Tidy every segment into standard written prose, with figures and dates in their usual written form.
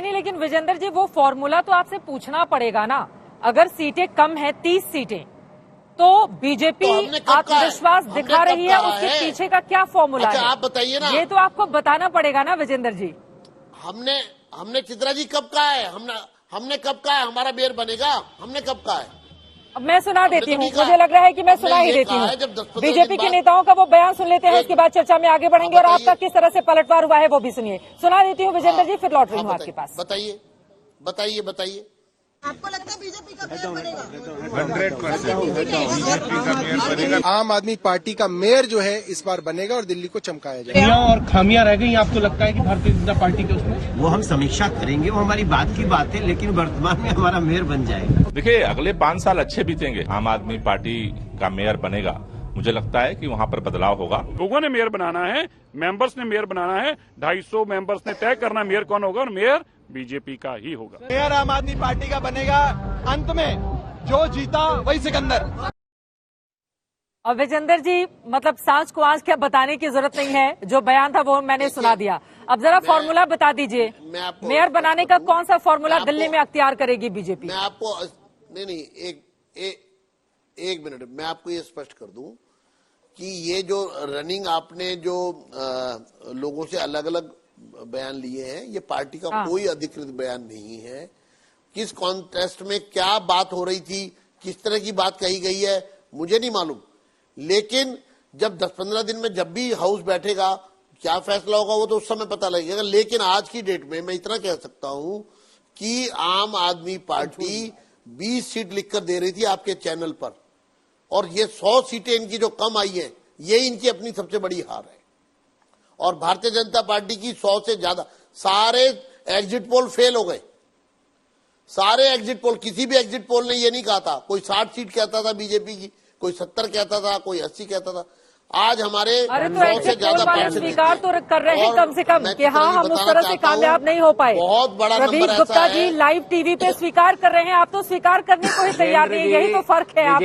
नहीं, लेकिन विजेंद्र जी वो फॉर्मूला तो आपसे पूछना पड़ेगा ना। अगर सीटें कम है 30 सीटें, तो बीजेपी आत्मविश्वास दिखा रही है, उसके पीछे का क्या फॉर्मूला है? आप बताइए ना, ये तो आपको बताना पड़ेगा ना विजेंद्र जी। हमने चित्रा जी कब कहा है? हमने कब कहा है हमारा मेयर बनेगा? हमने कब कहा है? अब मैं सुना देती हूँ, मुझे लग रहा है कि मैं सुना ही देती हूँ। बीजेपी के नेताओं का वो बयान सुन लेते हैं, उसके बाद चर्चा में आगे बढ़ेंगे। और आपका किस तरह से पलटवार हुआ है वो भी सुनिए। सुना देती हूँ विजेंद्र जी, फिर लौट रही हूँ आपके पास। बताइए। आपको लगता है बीजेपी का मेयर बनेगा? 100% आम आदमी पार्टी का मेयर जो है इस बार बनेगा और दिल्ली को चमकाया जाएगा। और खामियां रह गई आपको लगता है कि भारतीय जनता पार्टी के उसमें? वो हम समीक्षा करेंगे, वो हमारी बात की बात है, लेकिन वर्तमान में हमारा मेयर बन जाएगा। देखिए, अगले 5 साल अच्छे बीतेंगे, आम आदमी पार्टी का मेयर बनेगा। मुझे लगता है कि वहाँ पर बदलाव होगा। लोगों ने मेयर बनाना है, मेंबर्स ने मेयर बनाना है, 250 मेंबर्स ने तय करना मेयर कौन होगा, और मेयर बीजेपी का ही होगा। मेयर आम आदमी पार्टी का बनेगा। अंत में जो जीता वही सिकंदर। और विजेंद्र जी, मतलब सांस को आंच क्या बताने की जरूरत नहीं है, जो बयान था वो मैंने सुना दिया। अब जरा फॉर्मूला बता दीजिए, मेयर बनाने का कौन सा फॉर्मूला दिल्ली में अख्तियार करेगी बीजेपी? मैं आपको नहीं, एक मिनट, मैं आपको ये स्पष्ट कर दूं कि ये जो रनिंग आपने जो लोगों से अलग अलग बयान लिए हैं, ये पार्टी का कोई अधिकृत बयान नहीं है। किस कॉन्टेस्ट में क्या बात हो रही थी, किस तरह की बात कही गई है, मुझे नहीं मालूम। लेकिन जब 10-15 दिन में जब भी हाउस बैठेगा, क्या फैसला होगा वो तो उस समय पता लगेगा। लेकिन आज की डेट में मैं इतना कह सकता हूं कि आम आदमी पार्टी 20 सीट लिखकर दे रही थी आपके चैनल पर, और ये 100 सीटें इनकी जो कम आई है, ये इनकी अपनी सबसे बड़ी हार है। और भारतीय जनता पार्टी की 100 से ज्यादा सारे एग्जिट पोल फेल हो गए। सारे एग्जिट पोल, किसी भी एग्जिट पोल ने ये नहीं कहा था। कोई 60 सीट कहता था बीजेपी की, कोई 70 कहता था, कोई 80 कहता था। आज हमारे 100 से ज्यादा स्वीकार तो कर रहे हैं कम से कम कि हाँ, हम उस तरह से कामयाब नहीं हो पाए। बहुत बड़ा रवीश गुप्ता जी लाइव टीवी पे स्वीकार कर रहे हैं, आप तो स्वीकार करने को ही तैयार नहीं। यही तो फर्क है।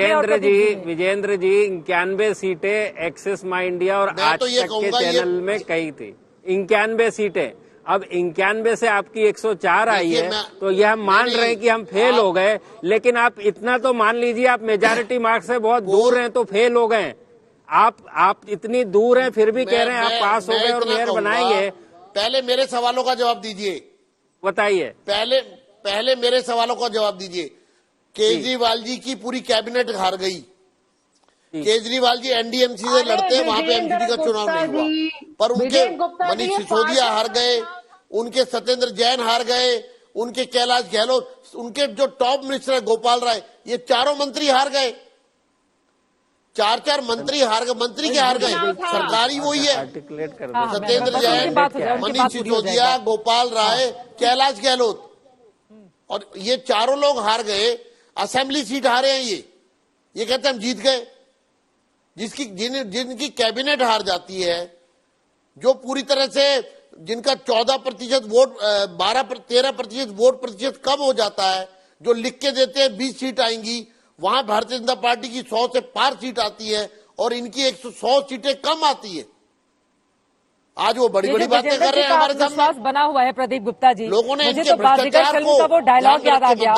विजेंद्र जी 91 सीटें एक्सिस माई इंडिया और आज तक के चैनल में कही थी। 91 सीटें, अब 91 से आपकी 104 आई है, तो यह हम मान रहे हैं कि हम फेल हो गए। लेकिन आप इतना तो मान लीजिए, आप मेजॉरिटी मार्क्स से बहुत दूर हैं, तो फेल हो गए। आप इतनी दूर हैं, फिर भी कह रहे हैं आप पास हो गए और मेयर बनाएंगे। पहले मेरे सवालों का जवाब दीजिए। बताइए। पहले मेरे सवालों का जवाब दीजिए। केजरीवाल जी की पूरी कैबिनेट हार गई। केजरीवाल जी एनडीएमसी से लड़ते, वहां पे एमपी का चुनाव नहीं हुआ, पर उनके मनीष सिसोदिया हार गए, उनके सत्येंद्र जैन हार गए, उनके कैलाश गहलोत, उनके जो टॉप मिनिस्टर है गोपाल राय, ये चारों मंत्री हार गए। 4 मंत्री हार गए, मंत्री के हार गए, सरकारी वही है। सत्येंद्र जैन, मनीष सिसोदिया, गोपाल राय, कैलाश गहलोत, और ये चारों लोग हार गए। असेंबली सीट हारे हैं ये कहते हैं हम जीत गए। जिनकी कैबिनेट हार जाती है, जो पूरी तरह से जिनका 14% वोट 13% वोट प्रतिशत कम हो जाता है, जो लिख के देते हैं 20 सीट आएंगी, वहां भारतीय जनता पार्टी की 100 से पार सीट आती है और इनकी 100 सीटें कम आती है। आज वो बड़ी बड़ी बातें कर रहे हैं हमारे विश्वास बना हुआ है। प्रदीप गुप्ता जी, लोगों ने मुझे तो बाजीगर फिल्म का वो डायलॉग याद आ गया,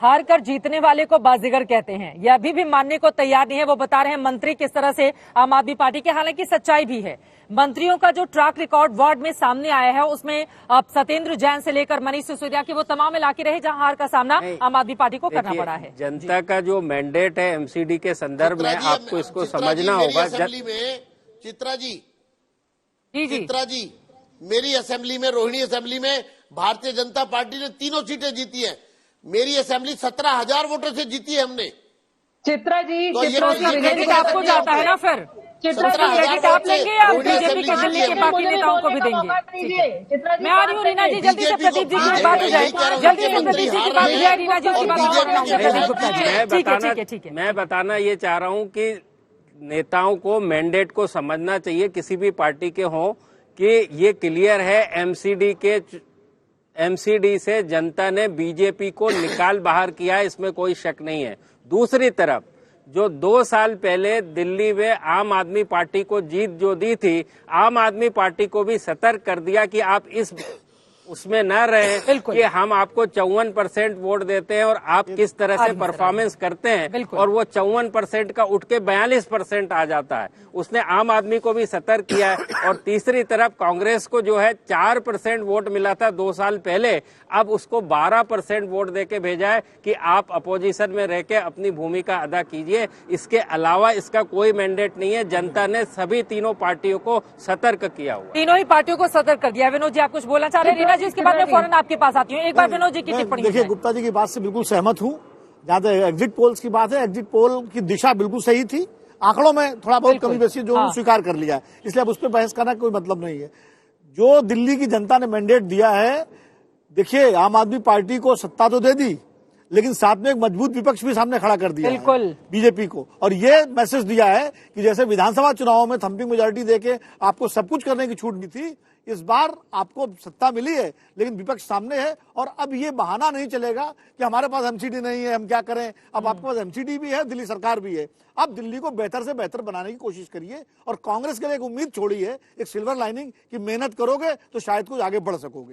हार कर जीतने वाले को बाजीगर कहते हैं। ये अभी भी मानने को तैयार नहीं है। वो बता रहे हैं मंत्री किस तरह से आम आदमी पार्टी के, हालांकि सच्चाई भी है। मंत्रियों का जो ट्रैक रिकॉर्ड वार्ड में सामने आया है, उसमें अब सत्येंद्र जैन से लेकर मनीष सिसोदिया के वो तमाम इलाके रहे जहां हार का सामना आम आदमी पार्टी को करना पड़ा है। जनता का जो मैंडेट है एमसीडी के संदर्भ में, आपको इसको समझना होगा। चित्रा जी, मेरी असेंबली में, रोहिणी असेंबली में भारतीय जनता पार्टी ने 3 सीटें जीती है। मेरी असेंबली 17,000 वोटर से जीती है हमने। चित्रा जी, तो क्रेडिट आपको जाता है ना, फिर क्रेडिट आप लेंगे या बीजेपी के दिल्ली के बाकी नेताओं को भी देंगे? मैं आ रही हूँ रीना जी, जल्दी से प्रदीप जी की बात हो जाए, जल्दी से प्रदीप जी की बात हो जाए। रीना जी उसकी बात ठीक है। मैं बताना ये चाह रहा हूँ कि नेताओं को मैंडेट को समझना चाहिए, किसी भी पार्टी के हों, कि ये क्लियर है एमसीडी से जनता ने बीजेपी को निकाल बाहर किया, इसमें कोई शक नहीं है। दूसरी तरफ जो 2 साल पहले दिल्ली में आम आदमी पार्टी को जीत जो दी थी, आम आदमी पार्टी को भी सतर्क कर दिया कि आप उसमें न रहे कि हम आपको 54% वोट देते हैं और आप किस तरह से परफॉर्मेंस करते हैं, और वो 54% का उठ के 42% आ जाता है। उसने आम आदमी को भी सतर्क किया है। और तीसरी तरफ कांग्रेस को जो है 4% वोट मिला था 2 साल पहले, अब उसको 12% वोट देके भेजा है कि आप अपोजिशन में रह के अपनी भूमिका अदा कीजिए। इसके अलावा इसका कोई मैंडेट नहीं है। जनता ने सभी तीनों पार्टियों को सतर्क किया हुआ, तीनों ही पार्टियों को सतर्क कर दिया। विनोद जी, आप कुछ बोलना चाह रहे हैं? रीना जी, इसके बाद में फौरन आपके पास आती हूँ। एक बार विनोद जी की टिप्पणी। देखिए, गुप्ता जी की बात से बिल्कुल सहमत हूँ। जहाँ तक एग्जिट पोल्स की बात है, एग्जिट पोल की दिशा बिल्कुल सही थी। आंकड़ों में थोड़ा बहुत कमी बेसी जो स्वीकार कर लिया है, इसलिए अब उस पर बहस करना कोई मतलब नहीं है। जो दिल्ली की जनता ने मैंडेट दिया है, देखिए, आम आदमी पार्टी को सत्ता तो दे दी, लेकिन साथ में एक मजबूत विपक्ष भी सामने खड़ा कर दिया है बीजेपी को। और ये मैसेज दिया है कि जैसे विधानसभा चुनावों में थम्पिंग मेजॉरिटी देके आपको सब कुछ करने की छूट दी थी, इस बार आपको सत्ता मिली है लेकिन विपक्ष सामने है, और अब ये बहाना नहीं चलेगा कि हमारे पास एमसीडी नहीं है, हम क्या करें। अब आपके पास एमसीडी भी है, दिल्ली सरकार भी है। अब दिल्ली को बेहतर से बेहतर बनाने की कोशिश करिए, और कांग्रेस के लिए एक उम्मीद छोड़ी है, एक सिल्वर लाइनिंग, कि मेहनत करोगे तो शायद कुछ आगे बढ़ सकोगे।